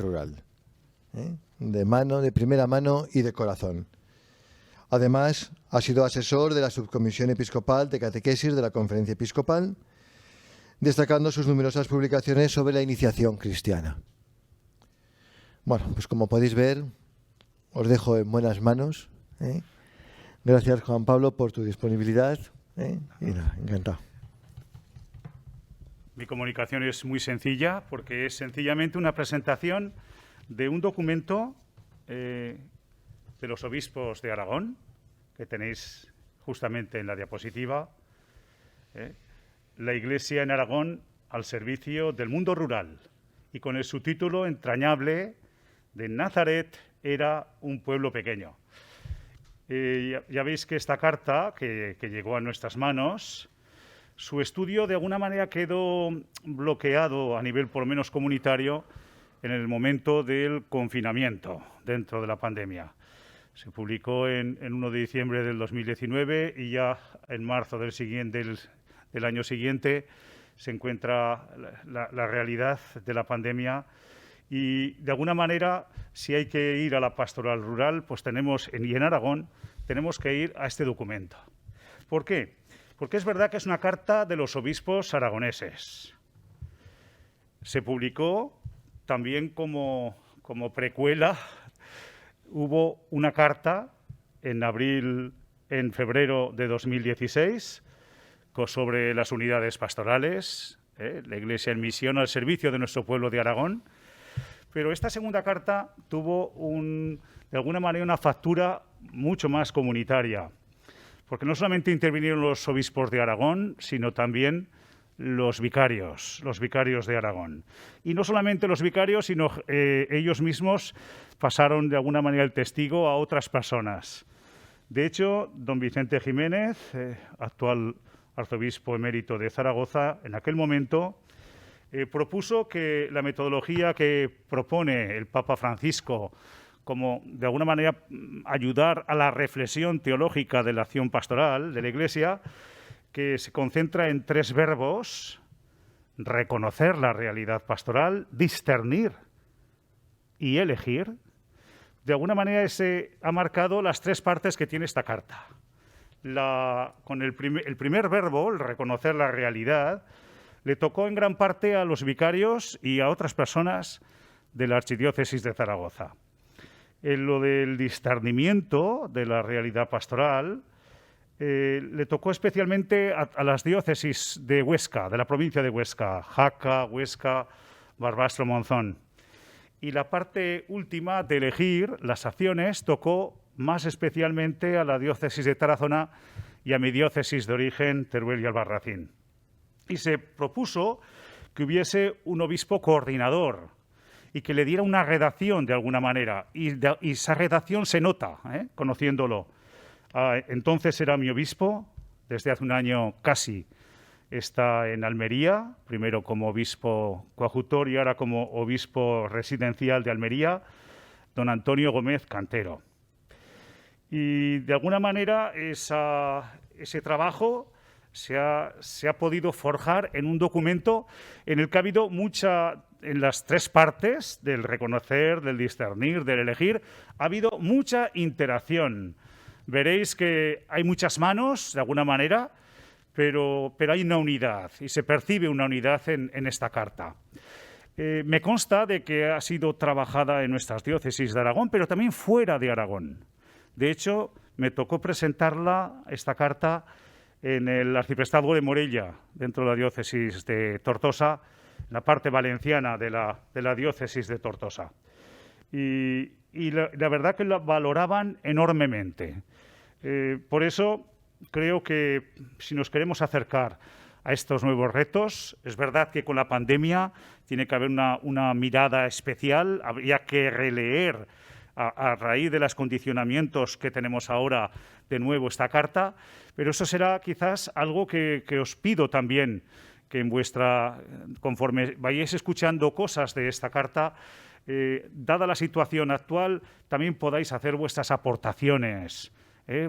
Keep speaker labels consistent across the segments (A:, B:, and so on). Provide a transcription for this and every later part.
A: rural, de primera mano y de corazón. Además, ha sido asesor de la Subcomisión Episcopal de Catequesis de la Conferencia Episcopal, destacando sus numerosas publicaciones sobre la iniciación cristiana. Bueno, pues como podéis ver, os dejo en buenas manos. Gracias, Juan Pablo, por tu disponibilidad. Y nada, encantado.
B: Mi comunicación es muy sencilla porque es sencillamente una presentación de un documento de los obispos de Aragón, que tenéis justamente en la diapositiva. La Iglesia en Aragón al servicio del mundo rural, y con el subtítulo entrañable de Nazaret era un pueblo pequeño. Ya veis que esta carta que llegó a nuestras manos, su estudio de alguna manera quedó bloqueado a nivel por lo menos comunitario en el momento del confinamiento dentro de la pandemia. Se publicó en 1 de diciembre del 2019 y ya en marzo del año siguiente se encuentra la realidad de la pandemia. Y de alguna manera, si hay que ir a la pastoral rural, pues y en Aragón, tenemos que ir a este documento. ¿Por qué? Porque es verdad que es una carta de los obispos aragoneses. Se publicó también como precuela. Hubo una carta en febrero de 2016 sobre las unidades pastorales, la Iglesia en misión al servicio de nuestro pueblo de Aragón. Pero esta segunda carta tuvo, de alguna manera, una factura mucho más comunitaria, porque no solamente intervinieron los obispos de Aragón, sino también los vicarios de Aragón. Y no solamente los vicarios, sino ellos mismos pasaron de alguna manera el testigo a otras personas. De hecho, don Vicente Jiménez, actual arzobispo emérito de Zaragoza, en aquel momento propuso que la metodología que propone el Papa Francisco, como de alguna manera ayudar a la reflexión teológica de la acción pastoral de la Iglesia, que se concentra en 3 verbos: reconocer la realidad pastoral, discernir y elegir. De alguna manera ese ha marcado las 3 partes que tiene esta carta. Con el primer verbo, el reconocer la realidad, le tocó en gran parte a los vicarios y a otras personas de la Archidiócesis de Zaragoza. En lo del discernimiento de la realidad pastoral, le tocó especialmente a las diócesis de Huesca, de la provincia de Huesca, Jaca, Huesca, Barbastro, Monzón. Y la parte última de elegir las acciones tocó más especialmente a la diócesis de Tarazona y a mi diócesis de origen, Teruel y Albarracín. Y se propuso que hubiese un obispo coordinador y que le diera una redacción de alguna manera. Y esa redacción se nota, conociéndolo. Entonces era mi obispo, desde hace un año casi está en Almería, primero como obispo coadjutor y ahora como obispo residencial de Almería, don Antonio Gómez Cantero. Y de alguna manera ese trabajo se ha podido forjar en un documento en el que ha habido en las 3 partes del reconocer, del discernir, del elegir, ha habido mucha interacción. Veréis que hay muchas manos, de alguna manera, pero hay una unidad y se percibe una unidad en esta carta. Me consta de que ha sido trabajada en nuestras diócesis de Aragón, pero también fuera de Aragón. De hecho, me tocó presentarla, esta carta, en el arciprestazgo de Morella, dentro de la diócesis de Tortosa, en la parte valenciana de la diócesis de Tortosa. Y la verdad que la valoraban enormemente. Por eso creo que si nos queremos acercar a estos nuevos retos, es verdad que con la pandemia tiene que haber una mirada especial, habría que releer a raíz de los condicionamientos que tenemos ahora de nuevo esta carta, pero eso será quizás algo que os pido también, que conforme vayáis escuchando cosas de esta carta, dada la situación actual, también podáis hacer vuestras aportaciones,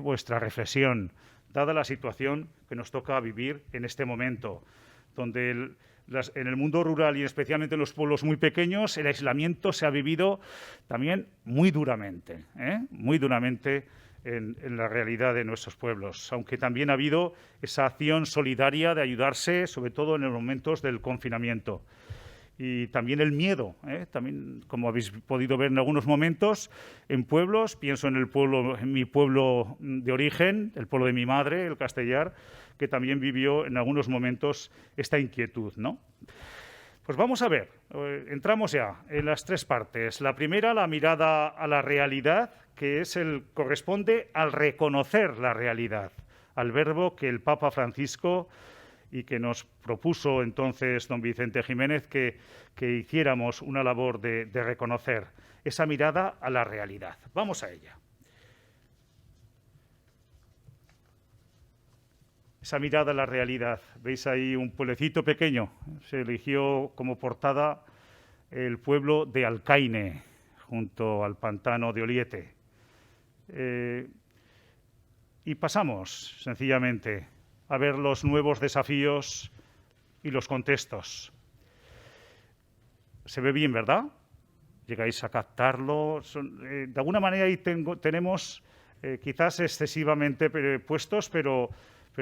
B: vuestra reflexión, dada la situación que nos toca vivir en este momento. donde en el mundo rural y especialmente en los pueblos muy pequeños, el aislamiento se ha vivido también muy duramente, muy duramente en la realidad de nuestros pueblos, aunque también ha habido esa acción solidaria de ayudarse, sobre todo en los momentos del confinamiento. Y también el miedo, también, como habéis podido ver en algunos momentos, en pueblos, pienso en mi pueblo de origen, el pueblo de mi madre, el Castellar, que también vivió en algunos momentos esta inquietud, ¿no? Pues vamos a ver, entramos ya en las tres partes. La primera, la mirada a la realidad, que corresponde al reconocer la realidad, al verbo que el Papa Francisco y que nos propuso entonces don Vicente Jiménez que hiciéramos una labor de reconocer esa mirada a la realidad. Vamos a ella. Esa mirada a la realidad. ¿Veis ahí un pueblecito pequeño? Se eligió como portada el pueblo de Alcaine, junto al pantano de Oliete. Y pasamos, sencillamente, a ver los nuevos desafíos y los contextos. Se ve bien, ¿verdad? Llegáis a captarlo. De alguna manera ahí tenemos quizás excesivamente puestos, pero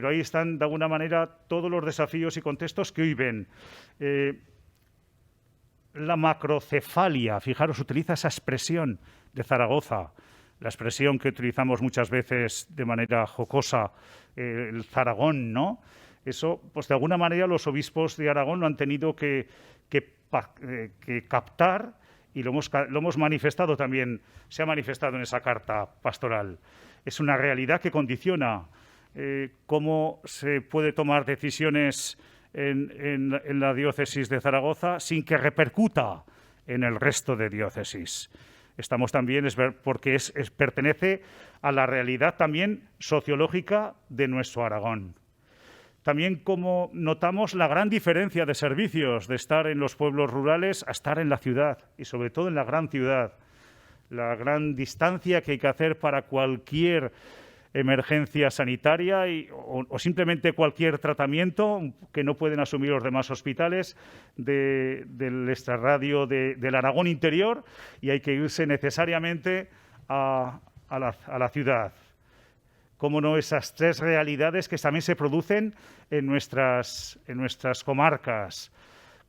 B: ahí están de alguna manera todos los desafíos y contextos que hoy ven. La macrocefalia, fijaros, utiliza esa expresión de Zaragoza, la expresión que utilizamos muchas veces de manera jocosa, el Zaragón, ¿no? Eso, pues de alguna manera los obispos de Aragón lo han tenido que captar y lo hemos manifestado también, se ha manifestado en esa carta pastoral. Es una realidad que condiciona cómo se puede tomar decisiones en la diócesis de Zaragoza sin que repercuta en el resto de diócesis. Estamos también, porque pertenece a la realidad también sociológica de nuestro Aragón. También como notamos la gran diferencia de servicios de estar en los pueblos rurales a estar en la ciudad y sobre todo en la gran ciudad. La gran distancia que hay que hacer para cualquier emergencia sanitaria o simplemente cualquier tratamiento que no pueden asumir los demás hospitales del extrarradio del Aragón interior y hay que irse necesariamente a la ciudad. Cómo no, esas tres realidades que también se producen en nuestras comarcas.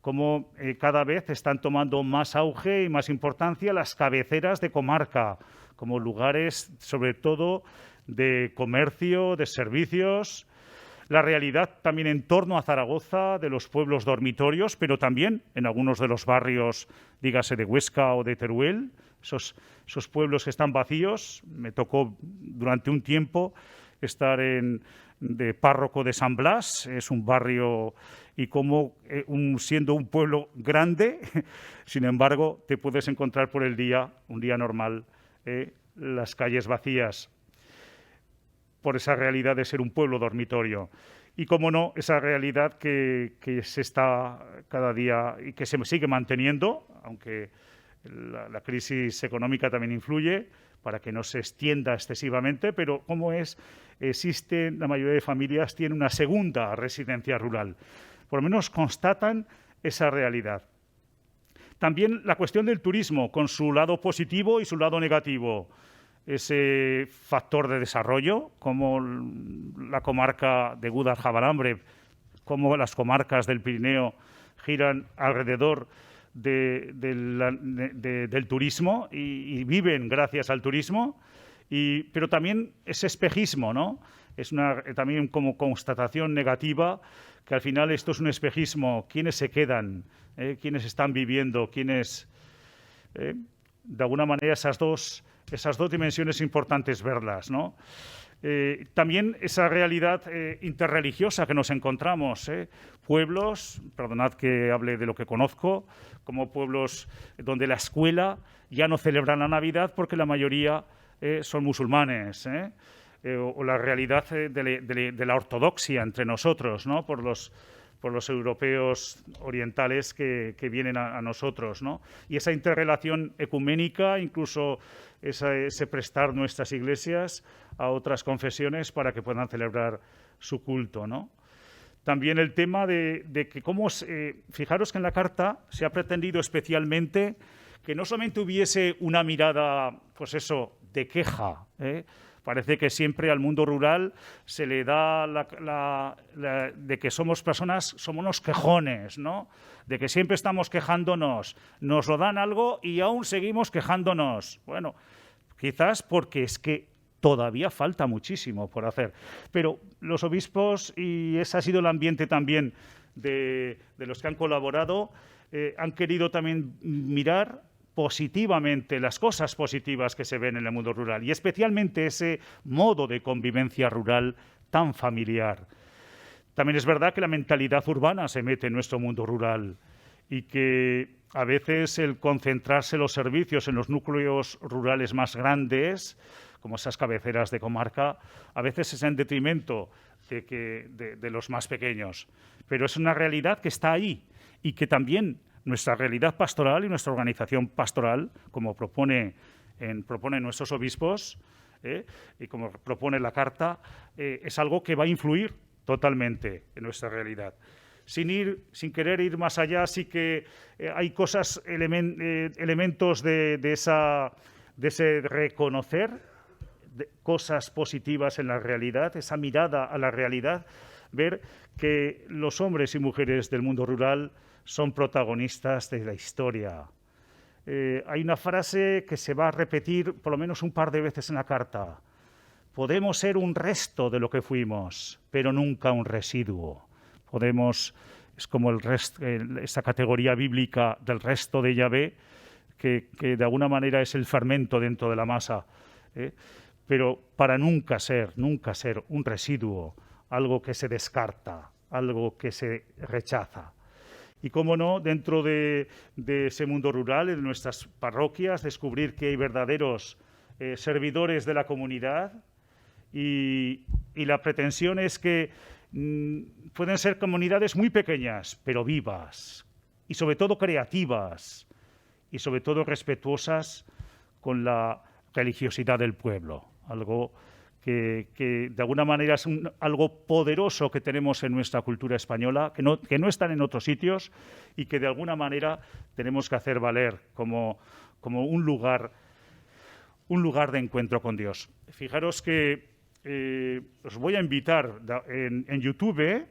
B: Cómo cada vez están tomando más auge y más importancia las cabeceras de comarca, como lugares, sobre todo, de comercio, de servicios. La realidad también en torno a Zaragoza, de los pueblos dormitorios, pero también en algunos de los barrios, dígase de Huesca o de Teruel, esos pueblos que están vacíos. Me tocó durante un tiempo estar de párroco de San Blas, es un barrio y como siendo un pueblo grande, sin embargo, te puedes encontrar por un día normal, las calles vacías por esa realidad de ser un pueblo dormitorio. Y, cómo no, esa realidad que se está cada día y que se sigue manteniendo, aunque la crisis económica también influye para que no se extienda excesivamente, pero la mayoría de familias tienen una segunda residencia rural. Por lo menos constatan esa realidad. También la cuestión del turismo, con su lado positivo y su lado negativo. Ese factor de desarrollo, como la comarca de Gúdar-Jabalambre, como las comarcas del Pirineo giran alrededor del turismo y viven gracias al turismo, pero también ese espejismo, ¿no? Es también como constatación negativa que al final esto es un espejismo. ¿Quiénes se quedan? ¿Quiénes están viviendo? ¿Quiénes? De alguna manera esas dos dimensiones importantes verlas, ¿no? También esa realidad interreligiosa que nos encontramos, pueblos, perdonad que hable de lo que conozco, como pueblos donde la escuela ya no celebra la Navidad porque la mayoría son musulmanes, o la realidad de la ortodoxia entre nosotros, ¿no? por los europeos orientales que vienen a nosotros, ¿no? Y esa interrelación ecuménica, incluso ese prestar nuestras iglesias a otras confesiones para que puedan celebrar su culto, ¿no? también el tema de que fijaros que en la carta se ha pretendido especialmente que no solamente hubiese una mirada, pues eso, de queja, ¿eh? Parece que siempre al mundo rural se le da de que somos unos quejones, ¿no? De que siempre estamos quejándonos, nos lo dan algo y aún seguimos quejándonos. Bueno, quizás porque es que todavía falta muchísimo por hacer. Pero los obispos, y ese ha sido el ambiente también de los que han colaborado, han querido también mirar positivamente las cosas positivas que se ven en el mundo rural y especialmente ese modo de convivencia rural tan familiar. También es verdad que la mentalidad urbana se mete en nuestro mundo rural y que a veces el concentrarse los servicios en los núcleos rurales más grandes, como esas cabeceras de comarca, a veces es en detrimento de los más pequeños. Pero es una realidad que está ahí y que también nuestra realidad pastoral y nuestra organización pastoral, como proponen nuestros obispos y como propone la Carta, es algo que va a influir totalmente en nuestra realidad. Sin querer ir más allá, sí que hay cosas, elementos de ese reconocer cosas positivas en la realidad, esa mirada a la realidad, ver que los hombres y mujeres del mundo rural son protagonistas de la historia. Hay una frase que se va a repetir por lo menos un par de veces en la carta. Podemos ser un resto de lo que fuimos, pero nunca un residuo. Es como esa categoría bíblica del resto de Yahvé, que de alguna manera es el fermento dentro de la masa, pero para nunca ser un residuo, algo que se descarta, algo que se rechaza. Y, cómo no, dentro de ese mundo rural, en nuestras parroquias, descubrir que hay verdaderos servidores de la comunidad y la pretensión es que pueden ser comunidades muy pequeñas, pero vivas y sobre todo creativas y sobre todo respetuosas con la religiosidad del pueblo, algo que de alguna manera es algo poderoso que tenemos en nuestra cultura española, que no están en otros sitios y que de alguna manera tenemos que hacer valer como un lugar de encuentro con Dios. Fijaros que os voy a invitar en YouTube,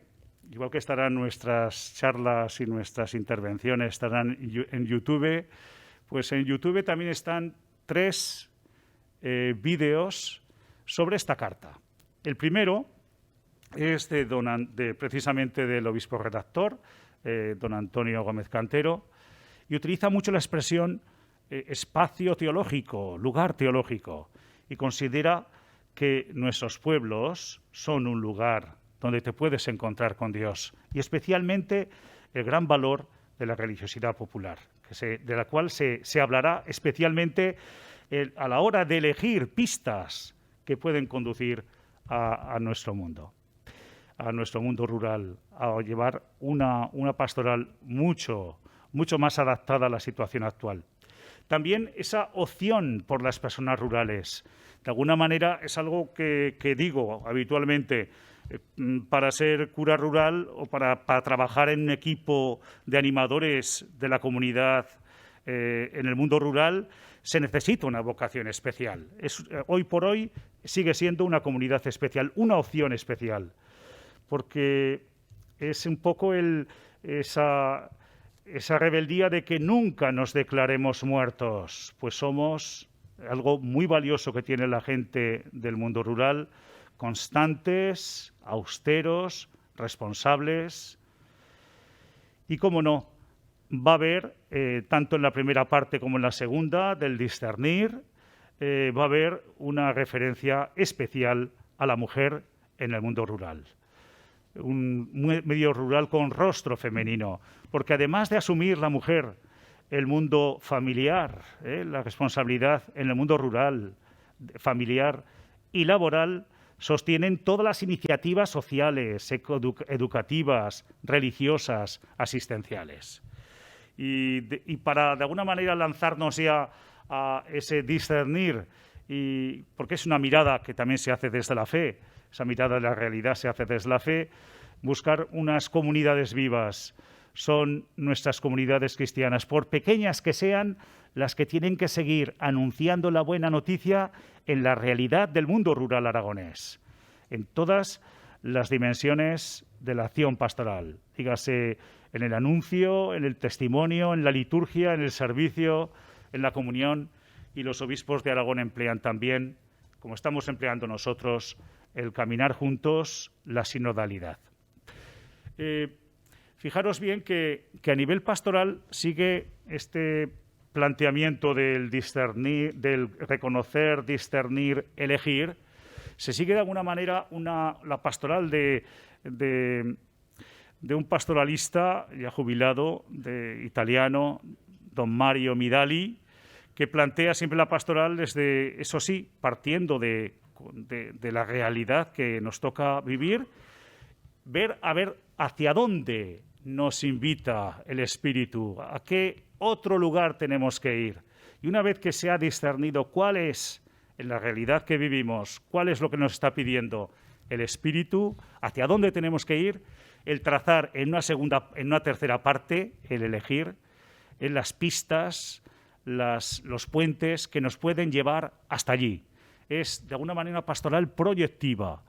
B: igual que estarán nuestras charlas y nuestras intervenciones, estarán en YouTube, pues en YouTube también están 3 vídeos sobre esta carta. El primero es precisamente del obispo redactor, don Antonio Gómez Cantero, y utiliza mucho la expresión espacio teológico, lugar teológico, y considera que nuestros pueblos son un lugar donde te puedes encontrar con Dios, y especialmente el gran valor de la religiosidad popular, de la cual se hablará especialmente a la hora de elegir pistas que pueden conducir a nuestro mundo rural, a llevar una pastoral mucho más adaptada a la situación actual. También esa opción por las personas rurales. De alguna manera es algo que digo habitualmente, para ser cura rural o para trabajar en un equipo de animadores de la comunidad en el mundo rural, se necesita una vocación especial. Hoy por hoy sigue siendo una comunidad especial, una opción especial, porque es un poco esa rebeldía de que nunca nos declaremos muertos, pues somos algo muy valioso que tiene la gente del mundo rural, constantes, austeros, responsables y, cómo no, va a haber, tanto en la primera parte como en la segunda, del discernir, va a haber una referencia especial a la mujer en el mundo rural. Un medio rural con rostro femenino, porque además de asumir la mujer el mundo familiar, la responsabilidad en el mundo rural, familiar y laboral, sostienen todas las iniciativas sociales, educativas, religiosas, asistenciales. Y para, de alguna manera, lanzarnos ya a ese discernir, porque es una mirada que también se hace desde la fe, esa mirada de la realidad se hace desde la fe, buscar unas comunidades vivas. Son nuestras comunidades cristianas, por pequeñas que sean, las que tienen que seguir anunciando la buena noticia en la realidad del mundo rural aragonés, en todas las dimensiones de la acción pastoral, dígase en el anuncio, en el testimonio, en la liturgia, en el servicio, en la comunión, y los obispos de Aragón emplean también, como estamos empleando nosotros, el caminar juntos, la sinodalidad. Fijaros bien que a nivel pastoral sigue este planteamiento del discernir, del reconocer, discernir, elegir. Se sigue de alguna manera la pastoral de un pastoralista ya jubilado, italiano, don Mario Midali, que plantea siempre la pastoral desde, eso sí, partiendo de la realidad que nos toca vivir, ver hacia dónde nos invita el Espíritu, a qué otro lugar tenemos que ir. Y una vez que se ha discernido cuál es, en la realidad que vivimos, cuál es lo que nos está pidiendo el Espíritu, hacia dónde tenemos que ir, el trazar en una tercera parte, el elegir, en las pistas, los puentes que nos pueden llevar hasta allí. Es, de alguna manera, pastoral proyectiva,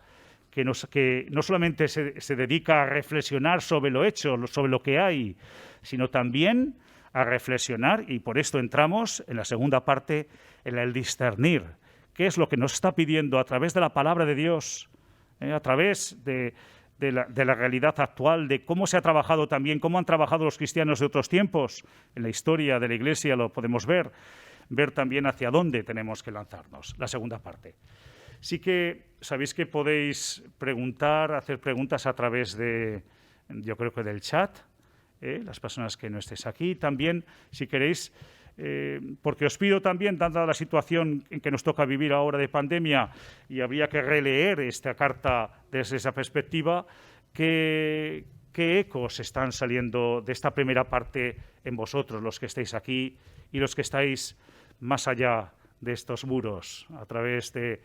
B: que no solamente se dedica a reflexionar sobre lo hecho, sobre lo que hay, sino también a reflexionar, y por esto entramos en la segunda parte, en el discernir, qué es lo que nos está pidiendo a través de la palabra de Dios, a través de la realidad actual, de cómo se ha trabajado también, cómo han trabajado los cristianos de otros tiempos. En la historia de la Iglesia lo podemos ver también hacia dónde tenemos que lanzarnos, la segunda parte. Sí que sabéis que podéis hacer preguntas a través yo creo que del chat, las personas que no estéis aquí. También, si queréis, porque os pido también, dada la situación en que nos toca vivir ahora de pandemia, y habría que releer esta carta desde esa perspectiva, qué ecos están saliendo de esta primera parte en vosotros, los que estáis aquí y los que estáis más allá de estos muros, a través de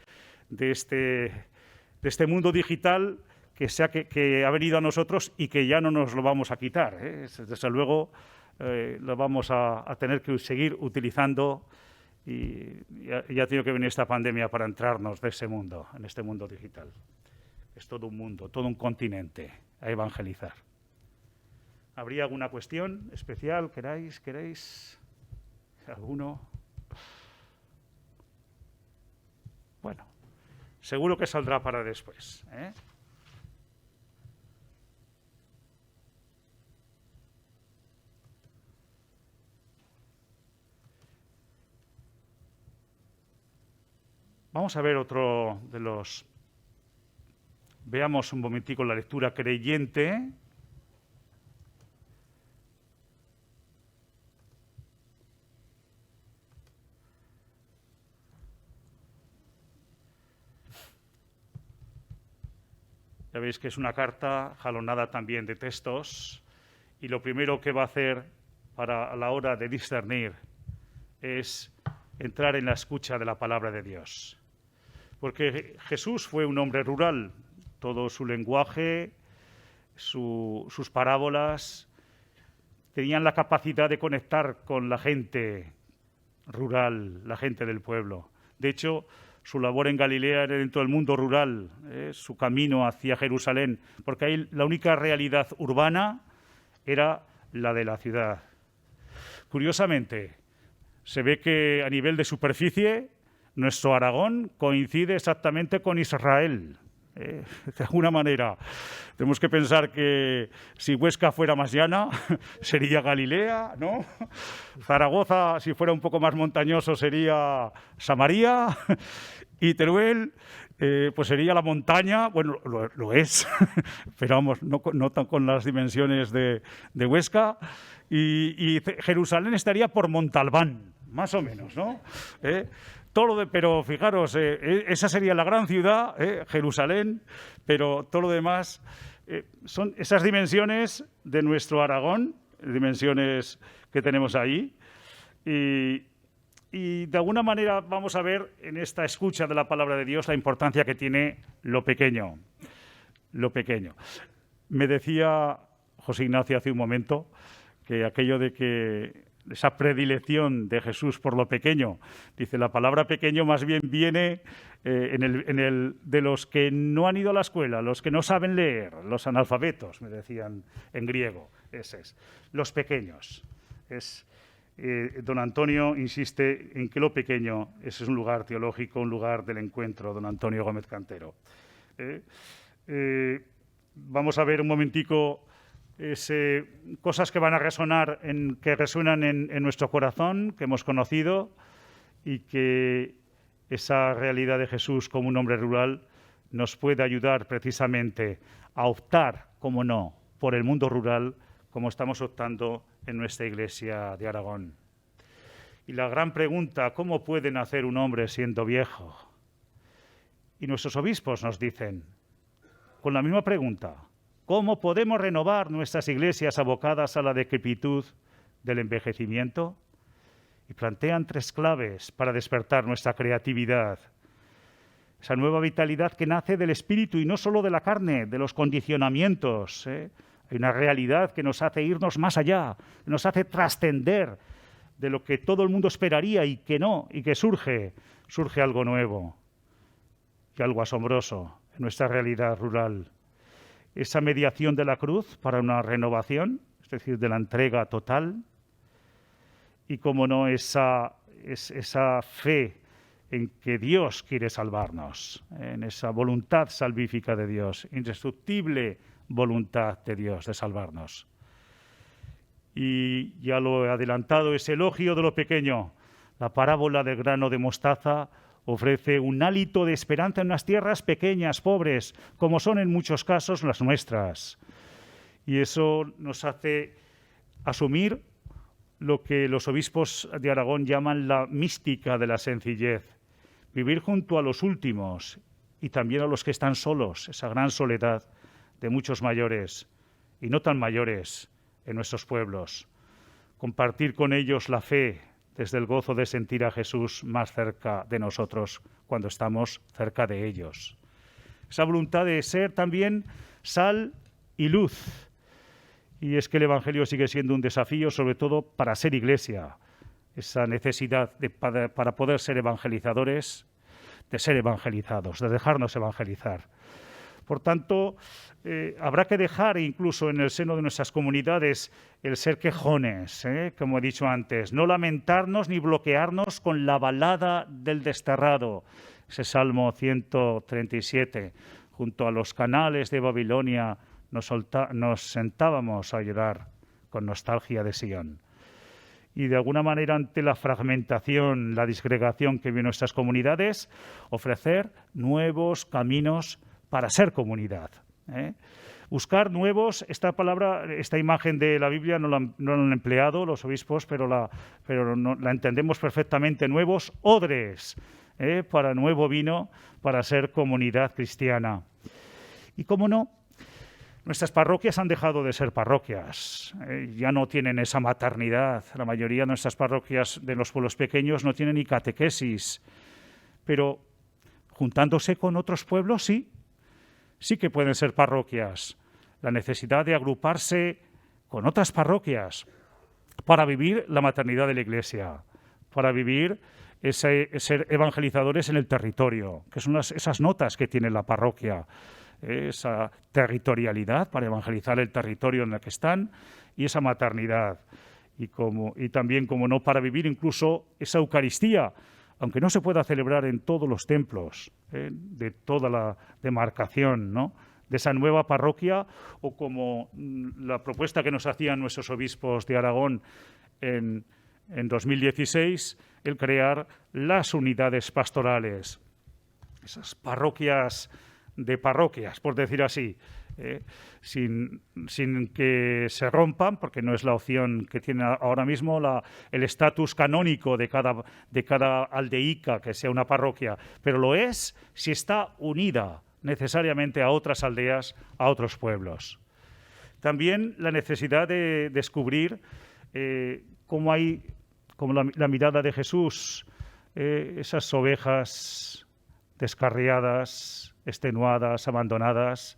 B: este mundo digital que ha venido a nosotros y que ya no nos lo vamos a quitar. Desde luego lo vamos a tener que seguir utilizando, y ya ha tenido que venir esta pandemia para entrarnos de ese mundo, en este mundo digital. Es todo un mundo, todo un continente a evangelizar. ¿Habría alguna cuestión especial? ¿Queréis? ¿Alguno? Bueno, seguro que saldrá para después, ¿eh? Vamos a ver otro de los... Veamos un momentico la lectura creyente. Ya veis que es una carta jalonada también de textos, y lo primero que va a hacer a la hora de discernir es entrar en la escucha de la palabra de Dios. Porque Jesús fue un hombre rural, todo su lenguaje, sus parábolas, tenían la capacidad de conectar con la gente rural, la gente del pueblo. De hecho, su labor en Galilea era dentro del mundo rural, su camino hacia Jerusalén, porque ahí la única realidad urbana era la de la ciudad. Curiosamente, se ve que a nivel de superficie, nuestro Aragón coincide exactamente con Israel. De alguna manera, tenemos que pensar que si Huesca fuera más llana, sería Galilea, ¿no? Zaragoza, si fuera un poco más montañoso, sería Samaria. Y Teruel, pues sería la montaña, bueno, lo es, pero vamos, no tan con las dimensiones de Huesca. Y Jerusalén estaría por Montalbán, más o menos, ¿no? Pero fijaros, esa sería la gran ciudad, Jerusalén, pero todo lo demás son esas dimensiones de nuestro Aragón, dimensiones que tenemos ahí. Y de alguna manera vamos a ver en esta escucha de la palabra de Dios la importancia que tiene lo pequeño. Lo pequeño. Me decía José Ignacio hace un momento que aquello de que esa predilección de Jesús por lo pequeño, dice, la palabra pequeño más bien viene de los que no han ido a la escuela, los que no saben leer, los analfabetos, me decían en griego, ese es, los pequeños. Don Antonio insiste en que lo pequeño ese es un lugar teológico, un lugar del encuentro, don Antonio Gómez Cantero. Vamos a ver un momentico cosas que van a resonar, que resuenan en nuestro corazón, que hemos conocido, y que esa realidad de Jesús como un hombre rural nos puede ayudar precisamente a optar, como no, por el mundo rural, como estamos optando en nuestra Iglesia de Aragón. Y la gran pregunta, ¿cómo puede nacer un hombre siendo viejo? Y nuestros obispos nos dicen, con la misma pregunta, ¿cómo podemos renovar nuestras iglesias abocadas a la decrepitud del envejecimiento? Y plantean 3 claves para despertar nuestra creatividad. Esa nueva vitalidad que nace del espíritu y no solo de la carne, de los condicionamientos. Hay una realidad que nos hace irnos más allá, que nos hace trascender de lo que todo el mundo esperaría y que no, y que surge algo nuevo y algo asombroso en nuestra realidad rural. Esa mediación de la cruz para una renovación, es decir, de la entrega total, y como no, esa fe en que Dios quiere salvarnos, en esa voluntad salvífica de Dios, indestructible voluntad de Dios de salvarnos. Y ya lo he adelantado, ese elogio de lo pequeño, la parábola del grano de mostaza, ofrece un hálito de esperanza en unas tierras pequeñas, pobres, como son en muchos casos las nuestras. Y eso nos hace asumir lo que los obispos de Aragón llaman la mística de la sencillez. Vivir junto a los últimos y también a los que están solos, esa gran soledad de muchos mayores y no tan mayores en nuestros pueblos. Compartir con ellos la fe, desde el gozo de sentir a Jesús más cerca de nosotros cuando estamos cerca de ellos. Esa voluntad de ser también sal y luz. Y es que el Evangelio sigue siendo un desafío, sobre todo para ser Iglesia. Esa necesidad para poder ser evangelizadores, de ser evangelizados, de dejarnos evangelizar. Por tanto, habrá que dejar incluso en el seno de nuestras comunidades el ser quejones, como he dicho antes, no lamentarnos ni bloquearnos con la balada del desterrado. Ese Salmo 137, junto a los canales de Babilonia nos sentábamos a llorar con nostalgia de Sion. Y de alguna manera, ante la fragmentación, la disgregación que vive en nuestras comunidades, ofrecer nuevos caminos para ser comunidad. Buscar nuevos, esta imagen de la Biblia no la han empleado los obispos, pero la entendemos perfectamente, nuevos odres para nuevo vino, para ser comunidad cristiana. Y cómo no, nuestras parroquias han dejado de ser parroquias, ya no tienen esa maternidad. La mayoría de nuestras parroquias de los pueblos pequeños no tienen ni catequesis, pero juntándose con otros pueblos sí que pueden ser parroquias. La necesidad de agruparse con otras parroquias para vivir la maternidad de la Iglesia, para vivir ser evangelizadores en el territorio, que son esas notas que tiene la parroquia, esa territorialidad para evangelizar el territorio en el que están y esa maternidad. Y también, como no, para vivir incluso esa Eucaristía, aunque no se pueda celebrar en todos los templos de toda la demarcación, ¿no?, de esa nueva parroquia, o como la propuesta que nos hacían nuestros obispos de Aragón en 2016, el crear las unidades pastorales, esas parroquias de parroquias, por decir así, sin que se rompan, porque no es la opción que tiene ahora mismo el estatus canónico de cada aldeica que sea una parroquia, pero lo es si está unida necesariamente a otras aldeas, a otros pueblos. También la necesidad de descubrir cómo la mirada de Jesús, esas ovejas descarriadas, extenuadas, abandonadas,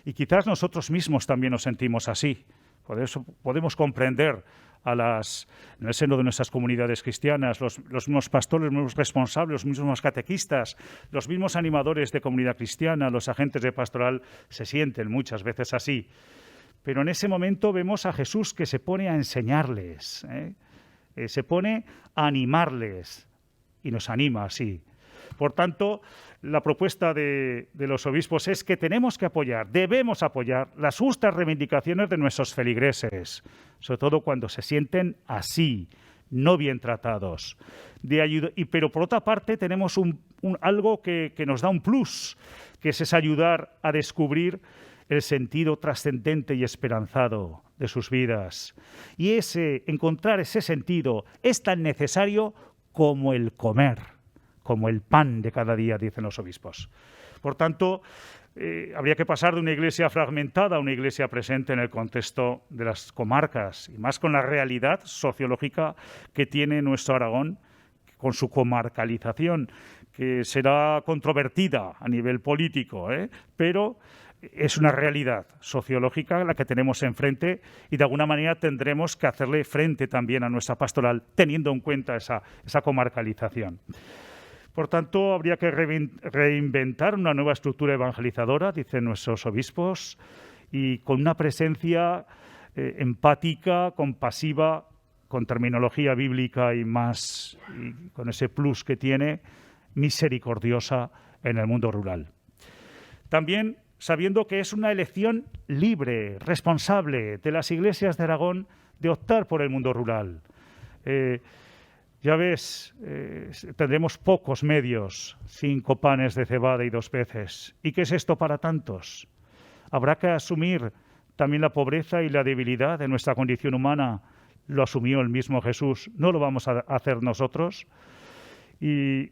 B: Y quizás nosotros mismos también nos sentimos así. Por eso podemos comprender en el seno de nuestras comunidades cristianas, los mismos pastores, los mismos responsables, los mismos catequistas, los mismos animadores de comunidad cristiana, los agentes de pastoral, se sienten muchas veces así. Pero en ese momento vemos a Jesús que se pone a enseñarles, se pone a animarles y nos anima así. Por tanto, la propuesta de los obispos es que tenemos que apoyar, debemos apoyar las justas reivindicaciones de nuestros feligreses, sobre todo cuando se sienten así, no bien tratados. Pero por otra parte tenemos algo que nos da un plus, que es ayudar a descubrir el sentido trascendente y esperanzado de sus vidas. Y encontrar ese sentido es tan necesario como el comer, como el pan de cada día, dicen los obispos. Por tanto, habría que pasar de una iglesia fragmentada a una iglesia presente en el contexto de las comarcas, y más con la realidad sociológica que tiene nuestro Aragón, con su comarcalización, que será controvertida a nivel político, pero es una realidad sociológica la que tenemos enfrente y de alguna manera tendremos que hacerle frente también a nuestra pastoral, teniendo en cuenta esa comarcalización. Por tanto, habría que reinventar una nueva estructura evangelizadora, dicen nuestros obispos, y con una presencia empática, compasiva, con terminología bíblica y con ese plus que tiene, misericordiosa en el mundo rural. También sabiendo que es una elección libre, responsable de las iglesias de Aragón de optar por el mundo rural. Ya ves, tendremos pocos medios, 5 panes de cebada y 2 peces. ¿Y qué es esto para tantos? Habrá que asumir también la pobreza y la debilidad de nuestra condición humana. Lo asumió el mismo Jesús, no lo vamos a hacer nosotros. Y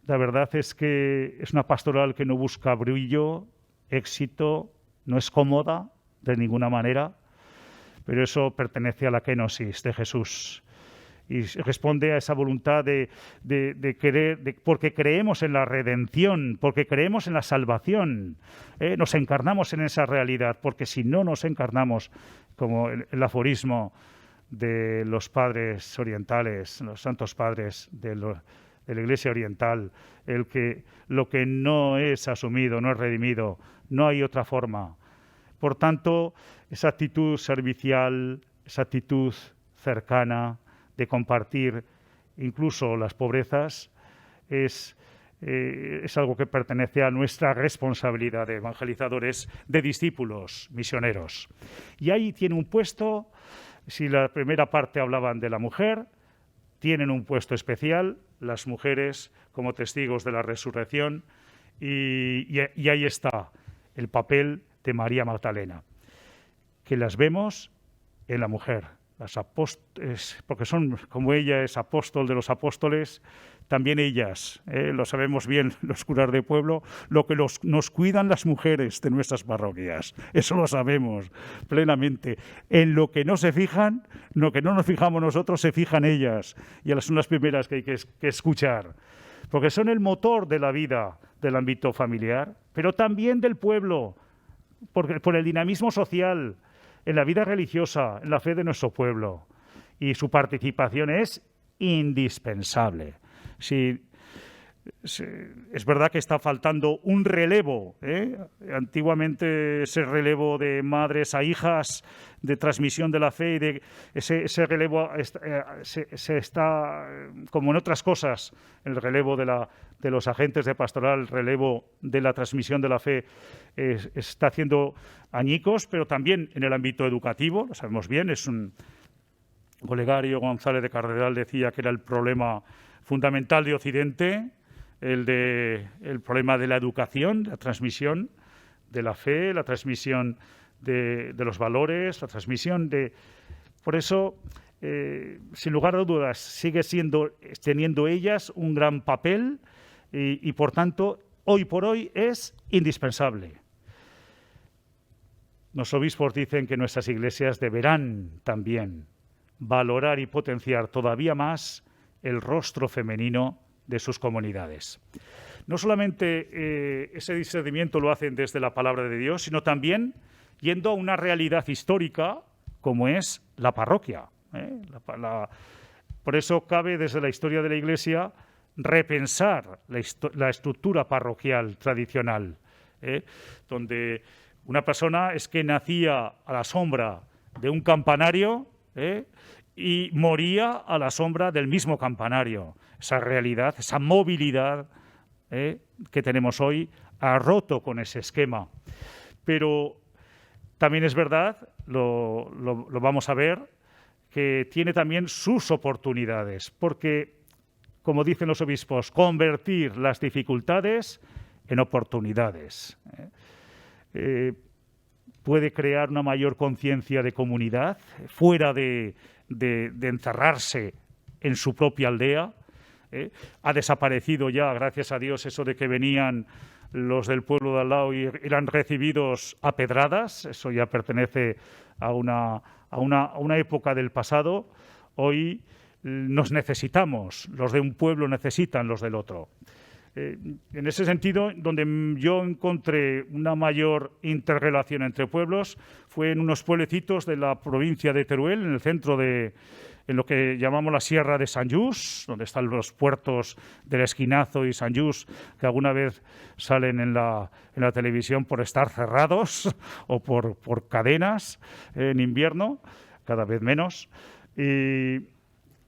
B: la verdad es que es una pastoral que no busca brillo, éxito, no es cómoda de ninguna manera, pero eso pertenece a la kenosis de Jesús. Y responde a esa voluntad de querer, porque creemos en la redención, porque creemos en la salvación, nos encarnamos en esa realidad, porque si no nos encarnamos, como el aforismo de los padres orientales, los santos padres de la Iglesia oriental, lo que no es asumido, no es redimido, no hay otra forma. Por tanto, esa actitud servicial, esa actitud cercana, de compartir incluso las pobrezas, es algo que pertenece a nuestra responsabilidad de evangelizadores, de discípulos misioneros. Y ahí tiene un puesto, si la primera parte hablaban de la mujer, tienen un puesto especial las mujeres como testigos de la resurrección y ahí está el papel de María Magdalena, que las vemos en la mujer. Las apóstoles, porque son, como ella es apóstol de los apóstoles, también ellas, lo sabemos bien los curas de pueblo, lo que nos cuidan las mujeres de nuestras parroquias, eso lo sabemos plenamente. En lo que no se fijan, lo que no nos fijamos nosotros, se fijan ellas, y son las primeras que hay que escuchar, porque son el motor de la vida del ámbito familiar, pero también del pueblo, por el dinamismo social, en la vida religiosa, en la fe de nuestro pueblo. Y su participación es indispensable. Es verdad que está faltando un relevo. Antiguamente ese relevo de madres a hijas, de transmisión de la fe, y de ese relevo se está, como en otras cosas, el relevo de los agentes de pastoral, el relevo de la transmisión de la fe está haciendo añicos, pero también en el ámbito educativo, lo sabemos bien, Olegario González de Cardenal decía que era el problema fundamental de Occidente, el problema de la educación, la transmisión de la fe, la transmisión de los valores, la transmisión de... Por eso, sin lugar a dudas, sigue teniendo ellas un gran papel y, por tanto, hoy por hoy es indispensable. Los obispos dicen que nuestras iglesias deberán también valorar y potenciar todavía más el rostro femenino de sus comunidades. no solamente ese discernimiento lo hacen desde la palabra de Dios, sino también yendo a una realidad histórica como es la parroquia. Por eso cabe desde la historia de la Iglesia repensar la estructura parroquial tradicional, donde una persona es que nacía a la sombra de un campanario y moría a la sombra del mismo campanario. Esa realidad, esa movilidad que tenemos hoy ha roto con ese esquema. Pero también es verdad, lo vamos a ver, que tiene también sus oportunidades, porque, como dicen los obispos, convertir las dificultades en oportunidades. Puede crear una mayor conciencia de comunidad, fuera de encerrarse en su propia aldea. Ha desaparecido ya, gracias a Dios, eso de que venían los del pueblo de al lado y eran recibidos a pedradas. Eso ya pertenece a una época del pasado. Hoy nos necesitamos, los de un pueblo necesitan los del otro. En ese sentido, donde yo encontré una mayor interrelación entre pueblos fue en unos pueblecitos de la provincia de Teruel, en el centro en lo que llamamos la Sierra de Sant Just, donde están los puertos del Esquinazo y Sant Just, que alguna vez salen en la televisión por estar cerrados o por cadenas en invierno, cada vez menos.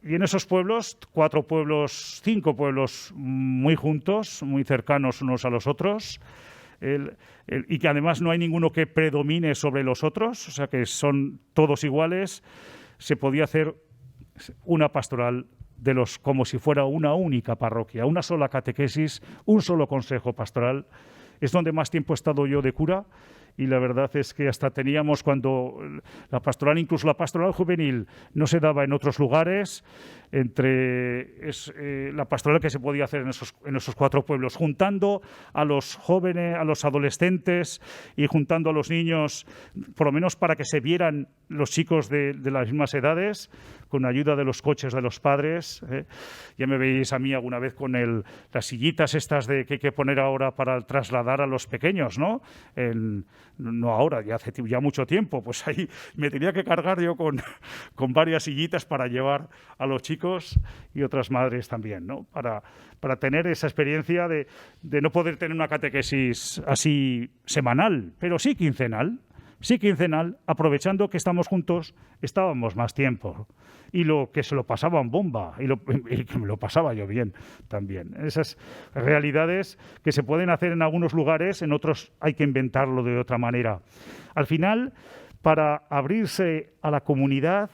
B: Y en esos pueblos, 5 pueblos muy juntos, muy cercanos unos a los otros, y que además no hay ninguno que predomine sobre los otros, o sea que son todos iguales, se podía hacer una pastoral como si fuera una única parroquia, una sola catequesis, un solo consejo pastoral. Es donde más tiempo he estado yo de cura. Y la verdad es que hasta teníamos, cuando la pastoral, incluso la pastoral juvenil, no se daba en otros lugares, la pastoral que se podía hacer en esos 4 pueblos, juntando a los jóvenes, a los adolescentes y juntando a los niños, por lo menos para que se vieran los chicos de las mismas edades, con ayuda de los coches de los padres. Ya me veis a mí alguna vez con las sillitas estas que hay que poner ahora para trasladar a los pequeños, ¿no? No ahora, ya hace ya mucho tiempo, pues ahí me tenía que cargar yo con varias sillitas para llevar a los chicos y otras madres también, ¿no? Para tener esa experiencia de no poder tener una catequesis así semanal, pero sí quincenal, aprovechando que estamos juntos, estábamos más tiempo. Y lo que se lo pasaba en bomba, y que me lo pasaba yo bien también. Esas realidades que se pueden hacer en algunos lugares, en otros hay que inventarlo de otra manera. Al final, para abrirse a la comunidad,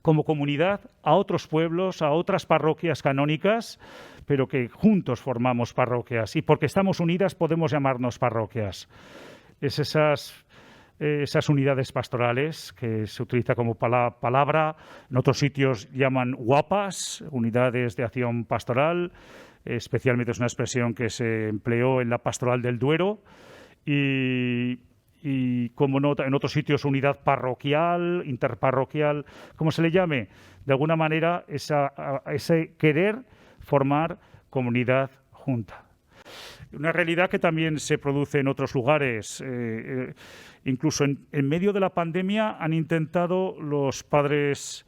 B: como comunidad, a otros pueblos, a otras parroquias canónicas, pero que juntos formamos parroquias, y porque estamos unidas podemos llamarnos parroquias. Es esas unidades pastorales que se utiliza como palabra, en otros sitios llaman UAPAs, unidades de acción pastoral, especialmente es una expresión que se empleó en la pastoral del Duero, y como nota, en otros sitios unidad parroquial, interparroquial, como se le llame, de alguna manera ese querer formar comunidad junta. Una realidad que también se produce en otros lugares. Incluso en medio de la pandemia han intentado los padres,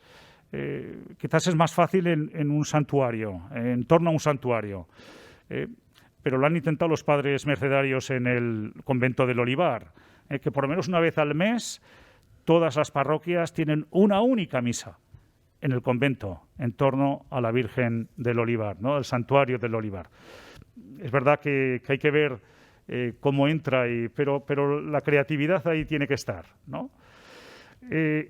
B: quizás es más fácil en un santuario, en torno a un santuario, pero lo han intentado los padres mercedarios en el convento del Olivar, que por lo menos una vez al mes todas las parroquias tienen una única misa en el convento en torno a la Virgen del Olivar, ¿no? El santuario del Olivar. Es verdad que hay que ver cómo entra, pero la creatividad ahí tiene que estar, ¿no?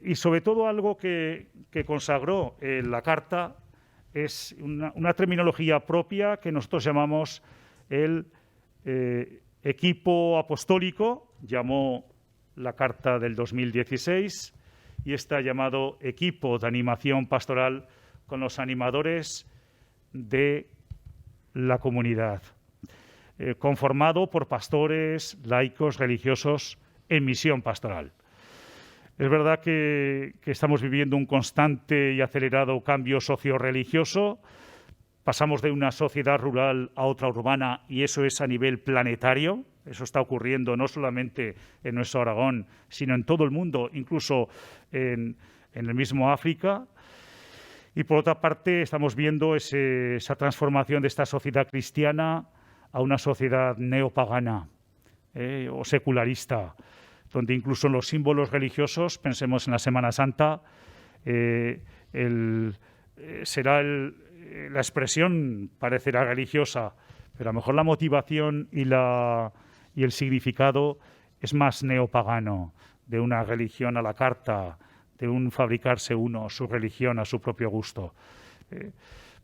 B: Y sobre todo algo que consagró la Carta es una terminología propia que nosotros llamamos el equipo apostólico, llamó la Carta del 2016, y está llamado equipo de animación pastoral con los animadores de la comunidad, conformado por pastores, laicos, religiosos en misión pastoral. Es verdad que estamos viviendo un constante y acelerado cambio socio-religioso, pasamos de una sociedad rural a otra urbana y eso es a nivel planetario. Eso está ocurriendo no solamente en nuestro Aragón, sino en todo el mundo, incluso en el mismo África. Y por otra parte estamos viendo esa transformación de esta sociedad cristiana a una sociedad neopagana o secularista, donde incluso en los símbolos religiosos, pensemos en la Semana Santa, la expresión parecerá religiosa, pero a lo mejor la motivación y el significado es más neopagano, de una religión a la carta, de un fabricarse uno su religión a su propio gusto.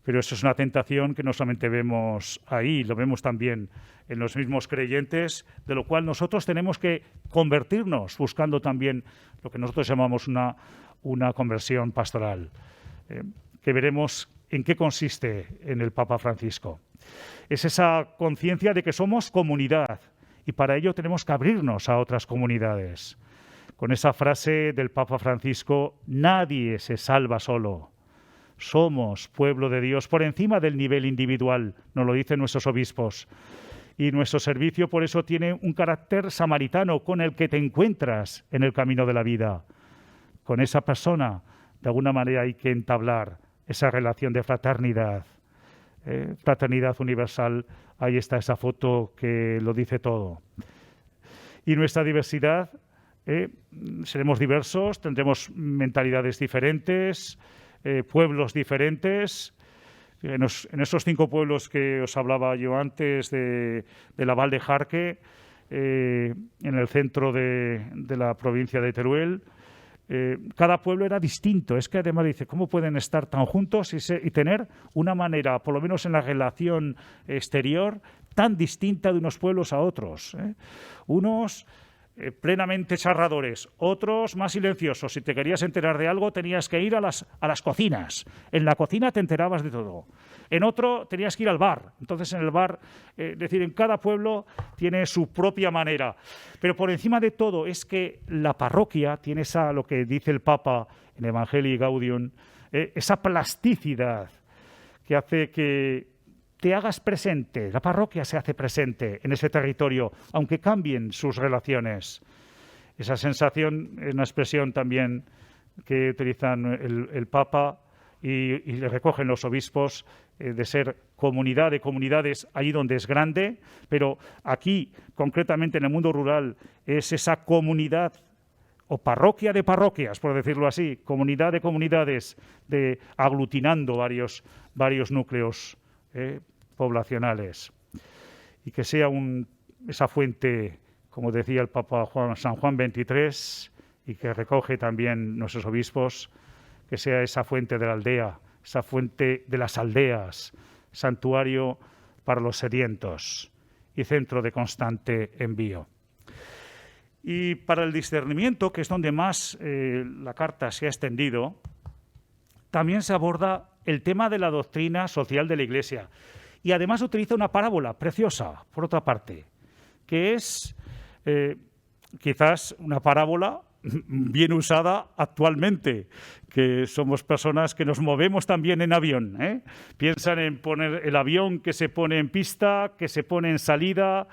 B: Pero eso es una tentación que no solamente vemos ahí, lo vemos también en los mismos creyentes, de lo cual nosotros tenemos que convertirnos, buscando también lo que nosotros llamamos una conversión pastoral, que veremos en qué consiste en el Papa Francisco. Es esa conciencia de que somos comunidad y para ello tenemos que abrirnos a otras comunidades. Con esa frase del Papa Francisco, nadie se salva solo. Somos pueblo de Dios por encima del nivel individual, nos lo dicen nuestros obispos. Y nuestro servicio por eso tiene un carácter samaritano con el que te encuentras en el camino de la vida. Con esa persona, de alguna manera hay que entablar esa relación de fraternidad. Fraternidad universal, ahí está esa foto que lo dice todo. Y nuestra diversidad, seremos diversos, tendremos mentalidades diferentes, pueblos diferentes. En esos 5 pueblos que os hablaba yo antes de la Val de Jarque, en el centro de la provincia de Teruel, cada pueblo era distinto. Es que además dice, ¿cómo pueden estar tan juntos y tener una manera, por lo menos en la relación exterior, tan distinta de unos pueblos a otros? Unos plenamente charradores, otros más silenciosos. Si te querías enterar de algo, tenías que ir a las cocinas. En la cocina te enterabas de todo. En otro tenías que ir al bar. Entonces, en el bar, en cada pueblo tiene su propia manera. Pero por encima de todo es que la parroquia tiene lo que dice el Papa en Evangelii Gaudium, esa plasticidad que hace que te hagas presente, la parroquia se hace presente en ese territorio, aunque cambien sus relaciones. Esa sensación es una expresión también que utilizan el Papa y le recogen los obispos, de ser comunidad de comunidades allí donde es grande, pero aquí, concretamente en el mundo rural, es esa comunidad o parroquia de parroquias, por decirlo así, comunidad de comunidades, aglutinando varios núcleos poblacionales, y que sea esa fuente, como decía el Papa San Juan XXIII, y que recoge también nuestros obispos, que sea esa fuente de la aldea, esa fuente de las aldeas, santuario para los sedientos y centro de constante envío. Y para el discernimiento, que es donde más la carta se ha extendido, también se aborda el tema de la doctrina social de la Iglesia. Y además utiliza una parábola preciosa, por otra parte, que es quizás una parábola bien usada actualmente, que somos personas que nos movemos también en avión. Piensan en poner el avión que se pone en pista, que se pone en salida,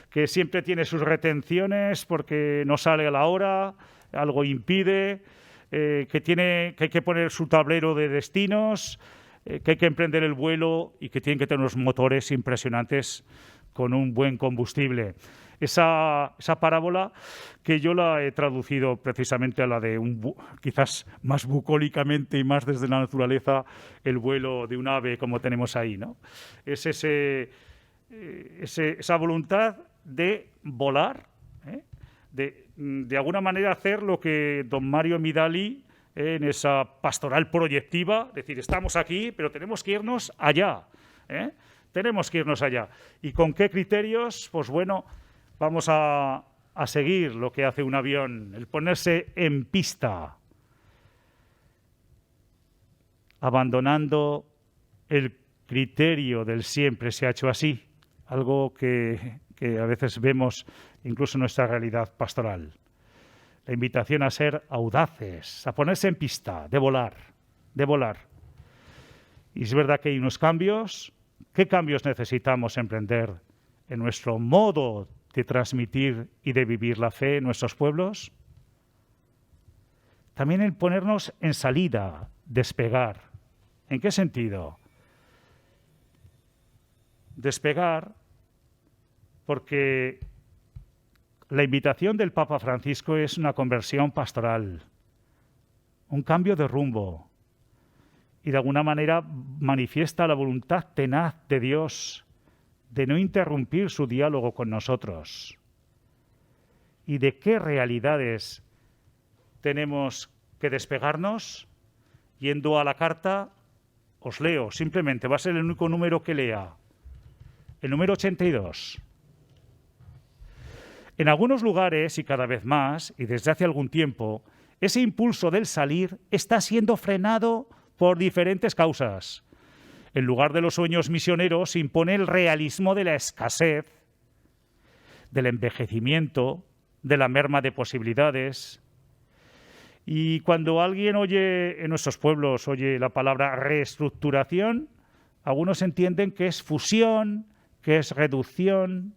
B: que siempre tiene sus retenciones porque no sale a la hora, algo impide, que hay que poner su tablero de destinos, que hay que emprender el vuelo y que tienen que tener unos motores impresionantes con un buen combustible. Esa parábola que yo la he traducido precisamente a la de quizás más bucólicamente y más desde la naturaleza, el vuelo de un ave como tenemos ahí, ¿no? Es esa voluntad de volar, de alguna manera hacer lo que don Mario Midali en esa pastoral proyectiva, decir, estamos aquí, pero tenemos que irnos allá, tenemos que irnos allá. ¿Y con qué criterios? Pues bueno, vamos a seguir lo que hace un avión, el ponerse en pista, abandonando el criterio del siempre se ha hecho así, algo que a veces vemos incluso en nuestra realidad pastoral. La invitación a ser audaces, a ponerse en pista, de volar. Y es verdad que hay unos cambios. ¿Qué cambios necesitamos emprender en nuestro modo de transmitir y de vivir la fe en nuestros pueblos? También el ponernos en salida, despegar. ¿En qué sentido? Despegar porque la invitación del Papa Francisco es una conversión pastoral, un cambio de rumbo, y de alguna manera manifiesta la voluntad tenaz de Dios de no interrumpir su diálogo con nosotros. ¿Y de qué realidades tenemos que despegarnos? Yendo a la carta, os leo, simplemente, va a ser el único número que lea. El número 82. En algunos lugares, y cada vez más, y desde hace algún tiempo, ese impulso del salir está siendo frenado por diferentes causas. En lugar de los sueños misioneros, se impone el realismo de la escasez, del envejecimiento, de la merma de posibilidades. Y cuando alguien oye en nuestros pueblos, oye la palabra reestructuración, algunos entienden que es fusión, que es reducción.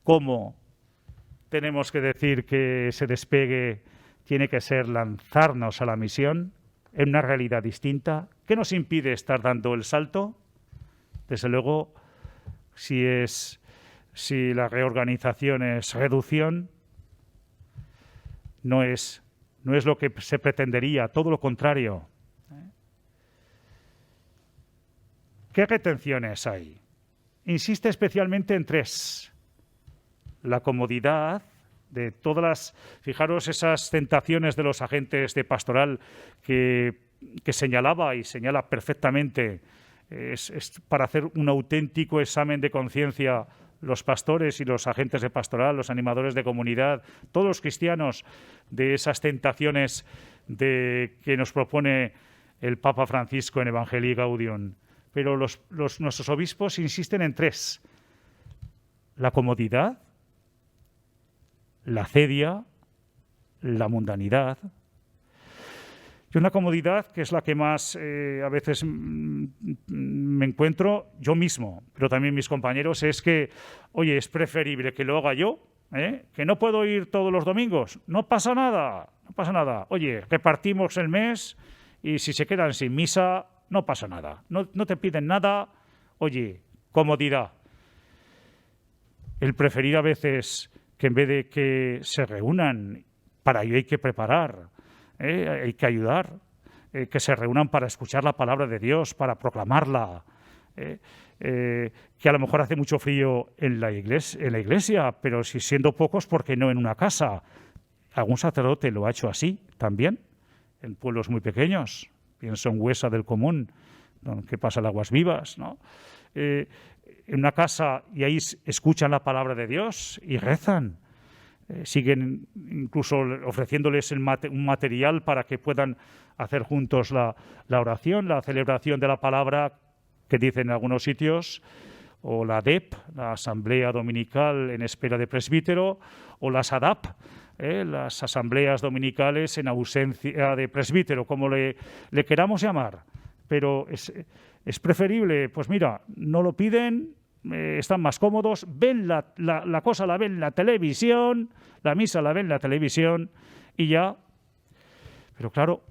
B: ¿Cómo tenemos que decir que ese despegue tiene que ser lanzarnos a la misión en una realidad distinta? ¿Qué nos impide estar dando el salto? Desde luego, si la reorganización es reducción, no es lo que se pretendería, todo lo contrario. ¿Qué retenciones hay? Insiste especialmente en tres. La comodidad de todas las... Fijaros esas tentaciones de los agentes de pastoral que señalaba y señala perfectamente. Es para hacer un auténtico examen de conciencia los pastores y los agentes de pastoral, los animadores de comunidad, todos los cristianos, de esas tentaciones que nos propone el Papa Francisco en Evangelii Gaudium. Pero nuestros obispos insisten en tres: la comodidad, la acedia, la mundanidad. Y una comodidad que es la que más a veces me encuentro yo mismo, pero también mis compañeros, es que, oye, es preferible que lo haga yo, que no puedo ir todos los domingos, no pasa nada, no pasa nada. Oye, repartimos el mes y si se quedan sin misa, no pasa nada, no te piden nada. Oye, comodidad. El preferir a veces que en vez de que se reúnan, para ello hay que preparar, hay que ayudar, que se reúnan para escuchar la palabra de Dios, para proclamarla, que a lo mejor hace mucho frío en la iglesia, pero si siendo pocos, ¿por qué no en una casa? Algún sacerdote lo ha hecho así también, en pueblos muy pequeños. Pienso en Huesa del Común, que pasa el Aguas Vivas, ¿no? En una casa, y ahí escuchan la palabra de Dios y rezan. Siguen incluso ofreciéndoles un material para que puedan hacer juntos la oración, la celebración de la palabra que dicen en algunos sitios, o la ADEP, la Asamblea Dominical en espera de presbítero, o las ADAP, las asambleas dominicales en ausencia de presbítero, como le queramos llamar. Pero es preferible, pues mira, no lo piden, están más cómodos, ven la cosa, la ven en la televisión, la misa la ven en la televisión y ya. Pero claro,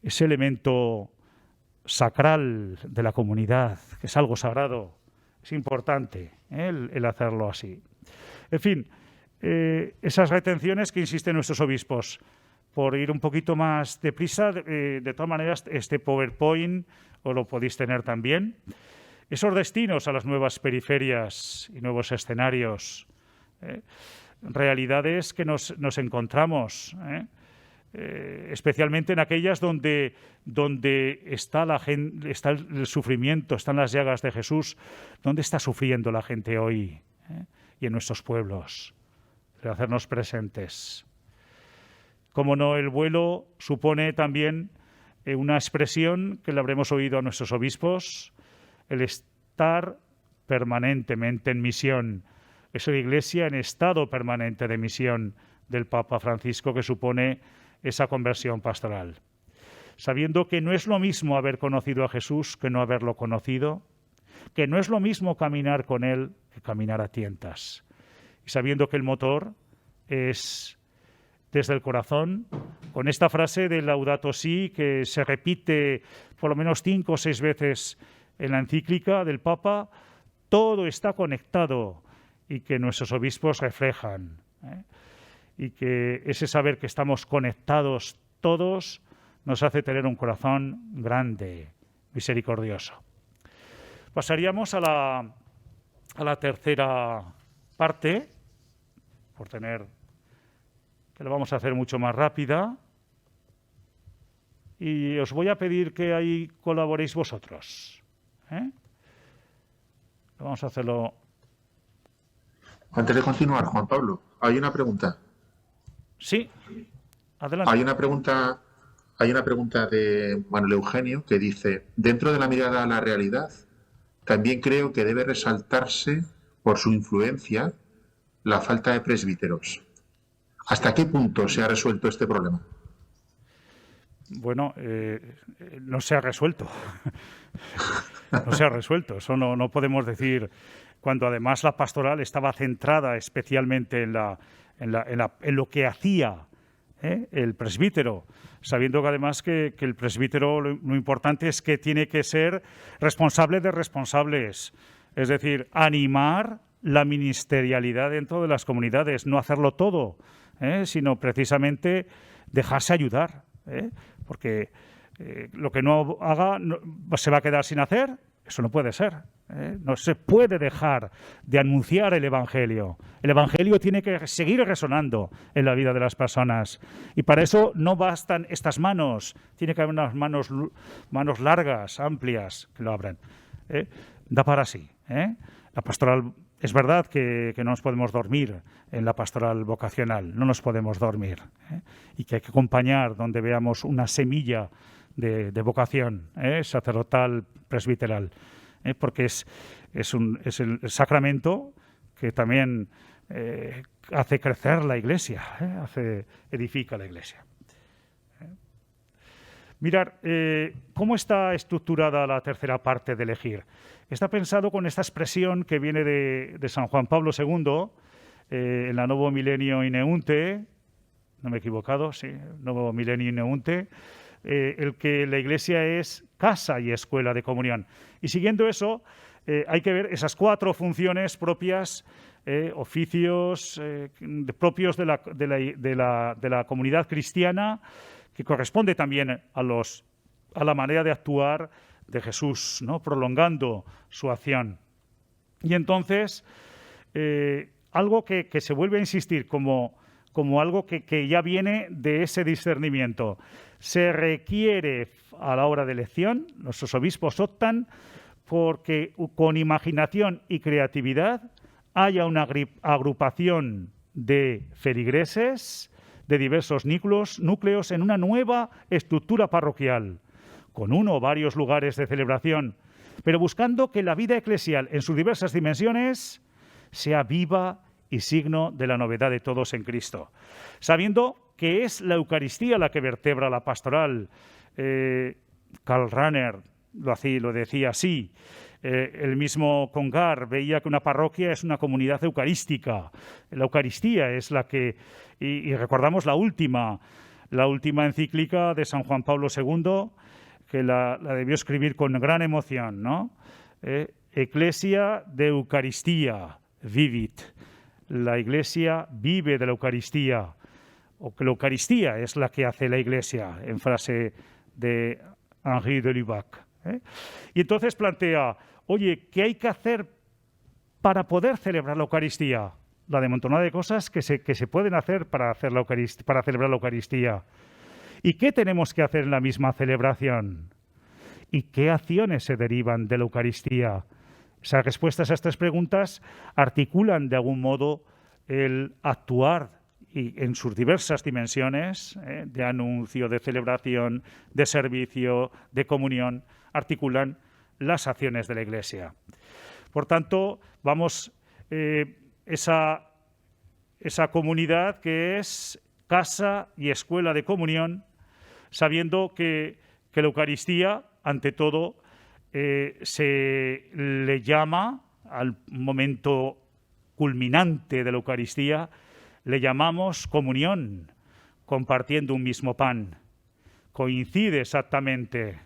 B: ese elemento sacral de la comunidad, que es algo sagrado, es importante el hacerlo así. En fin, esas retenciones que insisten nuestros obispos. Por ir un poquito más deprisa, de todas maneras, este PowerPoint os lo podéis tener también. Esos destinos a las nuevas periferias y nuevos escenarios, realidades que nos encontramos, especialmente en aquellas donde está está el sufrimiento, están las llagas de Jesús. ¿Dónde está sufriendo la gente hoy? Y en nuestros pueblos, de hacernos presentes. Como no, el vuelo supone también una expresión que le habremos oído a nuestros obispos, el estar permanentemente en misión. Es la Iglesia en estado permanente de misión del Papa Francisco, que supone esa conversión pastoral. sabiendo que no es lo mismo haber conocido a Jesús que no haberlo conocido, que no es lo mismo caminar con Él que caminar a tientas, y sabiendo que el motor es desde el corazón, con esta frase de Laudato Si, que se repite por lo menos 5 o 6 veces en la encíclica del Papa, todo está conectado y que nuestros obispos reflejan, y que ese saber que estamos conectados todos nos hace tener un corazón grande, misericordioso. Pasaríamos a la tercera parte, que lo vamos a hacer mucho más rápida, y os voy a pedir que ahí colaboréis vosotros. Vamos a hacerlo.
C: Antes de continuar, Juan Pablo, hay una pregunta.
B: Sí, adelante.
C: Hay una pregunta de Manuel Eugenio que dice: dentro de la mirada a la realidad, también creo que debe resaltarse por su influencia la falta de presbíteros. ¿Hasta qué punto se ha resuelto este problema?
B: Bueno, no se ha resuelto. No se ha resuelto. Eso no podemos decir, cuando además la pastoral estaba centrada especialmente en lo que hacía el presbítero, sabiendo que además que el presbítero lo importante es que tiene que ser responsable de responsables, es decir, animar la ministerialidad dentro de las comunidades, no hacerlo todo, sino precisamente dejarse ayudar, porque lo que no haga se va a quedar sin hacer. Eso no puede ser. No se puede dejar de anunciar el Evangelio. El Evangelio tiene que seguir resonando en la vida de las personas. Y para eso no bastan estas manos. Tiene que haber unas manos largas, amplias, que lo abran. Da para sí. La pastoral, es verdad que no nos podemos dormir en la pastoral vocacional. No nos podemos dormir. Y que hay que acompañar donde veamos una semilla de vocación sacerdotal, presbiteral, porque es el sacramento que también hace crecer la Iglesia, edifica la Iglesia. Mirar, ¿cómo está estructurada la tercera parte de elegir? Está pensado con esta expresión que viene de San Juan Pablo II, en la Novo Milenio in Eunte, no me he equivocado, sí, Novo Milenio in Eunte, el que la Iglesia es casa y escuela de comunión. Y siguiendo eso, hay que ver esas 4 funciones propias, oficios propios de la comunidad cristiana, que corresponde también a la manera de actuar de Jesús, ¿no?, prolongando su acción. Y entonces, algo que se vuelve a insistir como algo que ya viene de ese discernimiento. Se requiere a la hora de elección, nuestros obispos optan porque con imaginación y creatividad haya una agrupación de feligreses de diversos núcleos en una nueva estructura parroquial, con uno o varios lugares de celebración, pero buscando que la vida eclesial en sus diversas dimensiones sea viva y signo de la novedad de todos en Cristo, sabiendo que es la Eucaristía la que vertebra la pastoral. Karl Rahner lo decía así. El mismo Congar veía que una parroquia es una comunidad eucarística. La Eucaristía es la que... Y recordamos la última encíclica de San Juan Pablo II, que la debió escribir con gran emoción, ¿no? Ecclesia de Eucaristía, vivit. La Iglesia vive de la Eucaristía, o que la Eucaristía es la que hace la Iglesia, en frase de Henri de Lubac. Y entonces plantea, oye, ¿qué hay que hacer para poder celebrar la Eucaristía? La de montonada de cosas que se pueden hacer para celebrar la Eucaristía. ¿Y qué tenemos que hacer en la misma celebración? ¿Y qué acciones se derivan de la Eucaristía? Esas respuestas a estas preguntas articulan de algún modo el actuar y en sus diversas dimensiones, de anuncio, de celebración, de servicio, de comunión, articulan las acciones de la Iglesia. Por tanto, vamos, esa comunidad que es casa y escuela de comunión, sabiendo que que la Eucaristía, ante todo, se le llama, al momento culminante de la Eucaristía, le llamamos comunión, compartiendo un mismo pan. Coincide exactamente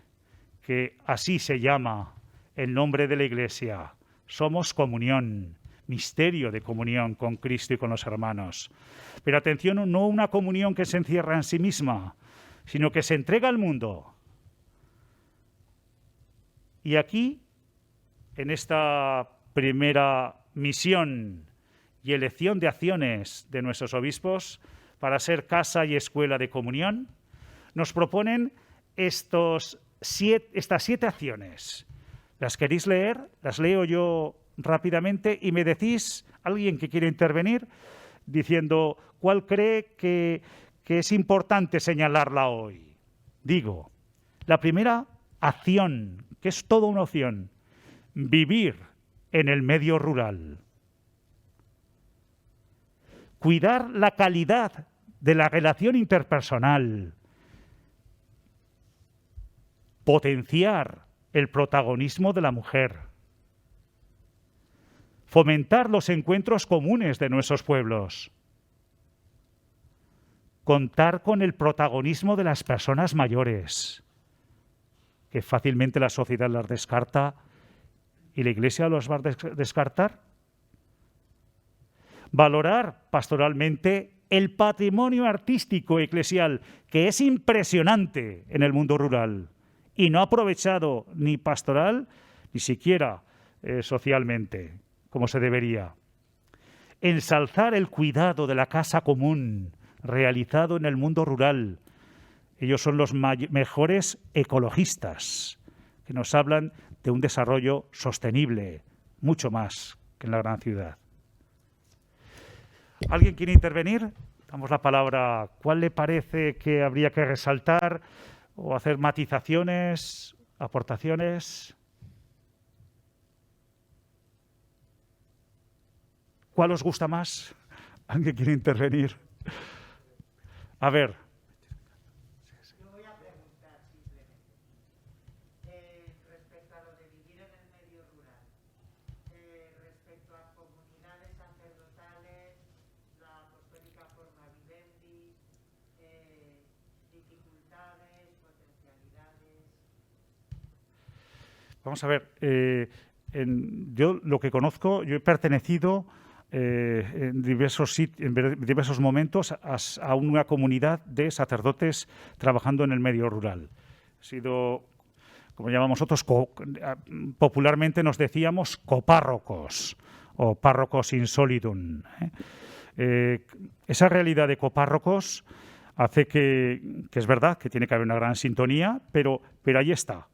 B: que así se llama el nombre de la Iglesia. Somos comunión, misterio de comunión con Cristo y con los hermanos. Pero atención, no una comunión que se encierra en sí misma, sino que se entrega al mundo. Y aquí, en esta primera misión y elección de acciones de nuestros obispos para ser casa y escuela de comunión, nos proponen estas 7 acciones. ¿Las queréis leer? Las leo yo rápidamente y me decís, alguien que quiere intervenir, diciendo cuál cree que es importante señalarla hoy. Digo, la primera acción, que es toda una opción, vivir en el medio rural. Cuidar la calidad de la relación interpersonal. Potenciar el protagonismo de la mujer. Fomentar los encuentros comunes de nuestros pueblos. Contar con el protagonismo de las personas mayores, que fácilmente la sociedad las descarta y la Iglesia los va a descartar. Valorar pastoralmente el patrimonio artístico eclesial, que es impresionante en el mundo rural y no aprovechado ni pastoral ni siquiera socialmente, como se debería. Ensalzar el cuidado de la casa común realizado en el mundo rural. Ellos son los mejores ecologistas, que nos hablan de un desarrollo sostenible, mucho más que en la gran ciudad. ¿Alguien quiere intervenir? Damos la palabra. ¿Cuál le parece que habría que resaltar o hacer matizaciones, aportaciones? ¿Cuál os gusta más? ¿Alguien quiere intervenir? A ver.
D: Yo voy a preguntar simplemente. Respecto a lo de vivir en el medio rural, respecto a comunidades sacerdotales, la apostólica forma vivendi, dificultades, potencialidades.
B: Vamos a ver. Yo lo que conozco, yo he pertenecido en diversos momentos a una comunidad de sacerdotes trabajando en el medio rural. He sido, como llamamos nosotros, popularmente nos decíamos copárrocos o párrocos in solidum. Esa realidad de copárrocos hace que es verdad que tiene que haber una gran sintonía, pero ahí está.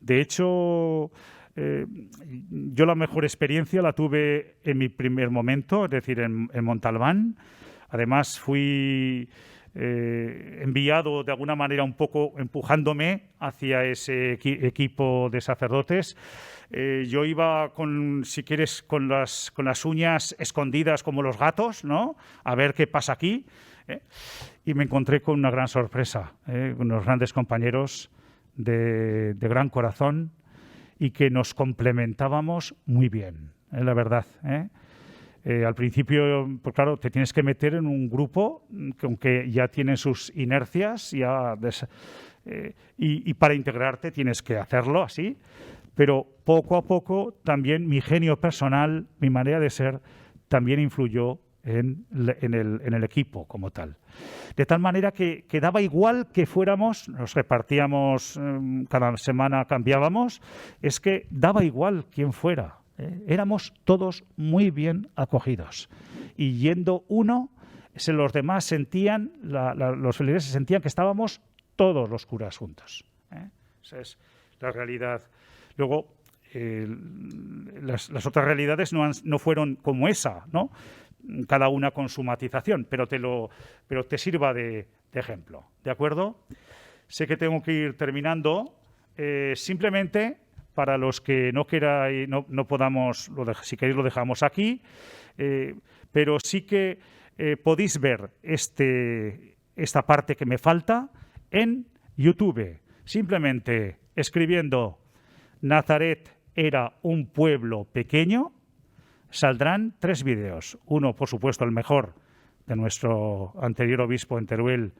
B: De hecho, yo la mejor experiencia la tuve en mi primer momento, es decir, en Montalbán. Además, fui enviado de alguna manera un poco empujándome hacia ese equipo de sacerdotes. Yo iba si quieres, con las uñas escondidas como los gatos, ¿no? A ver qué pasa aquí. Y me encontré con una gran sorpresa, unos grandes compañeros de gran corazón, y que nos complementábamos muy bien, la verdad. Al principio, pues claro, te tienes que meter en un grupo que aunque ya tiene sus inercias, y para integrarte tienes que hacerlo así, pero poco a poco también mi genio personal, mi manera de ser, también influyó en el equipo como tal. De tal manera que daba igual que fuéramos, nos repartíamos, cada semana cambiábamos, es que daba igual quién fuera. Éramos todos muy bien acogidos. Y yendo uno, los demás sentían, los feligreses sentían que estábamos todos los curas juntos. Esa es la realidad. Luego, las otras realidades no fueron como esa, ¿no? Cada una con su matización, pero te sirva de ejemplo, ¿de acuerdo? Sé que tengo que ir terminando. Simplemente, para los que no queráis, no podamos, si queréis lo dejamos aquí, pero sí que podéis ver esta parte que me falta en YouTube. simplemente escribiendo Nazaret era un pueblo pequeño, saldrán 3 vídeos. Uno, por supuesto, el mejor, de nuestro anterior obispo en Teruel,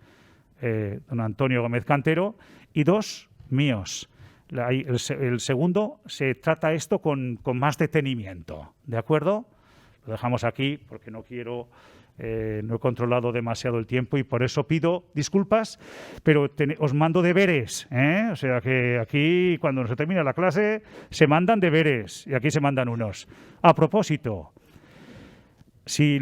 B: don Antonio Gómez Cantero, y 2 míos. El segundo se trata esto con más detenimiento, ¿de acuerdo? Lo dejamos aquí porque no quiero, no he controlado demasiado el tiempo y por eso pido disculpas, pero os mando deberes, ¿eh? O sea que aquí cuando se termina la clase se mandan deberes y aquí se mandan unos. A propósito, si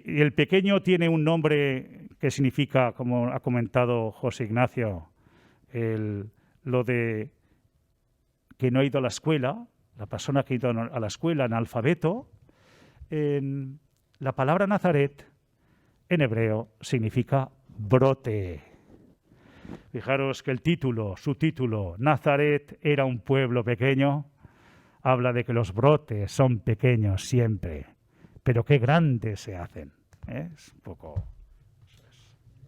B: el pequeño tiene un nombre que significa, como ha comentado José Ignacio, lo de que no ha ido a la escuela, la persona que ha ido a la escuela, analfabeto, la palabra Nazaret en hebreo significa brote. Fijaros que el título, su título, Nazaret era un pueblo pequeño, habla de que los brotes son pequeños siempre, pero qué grandes se hacen. Es un poco...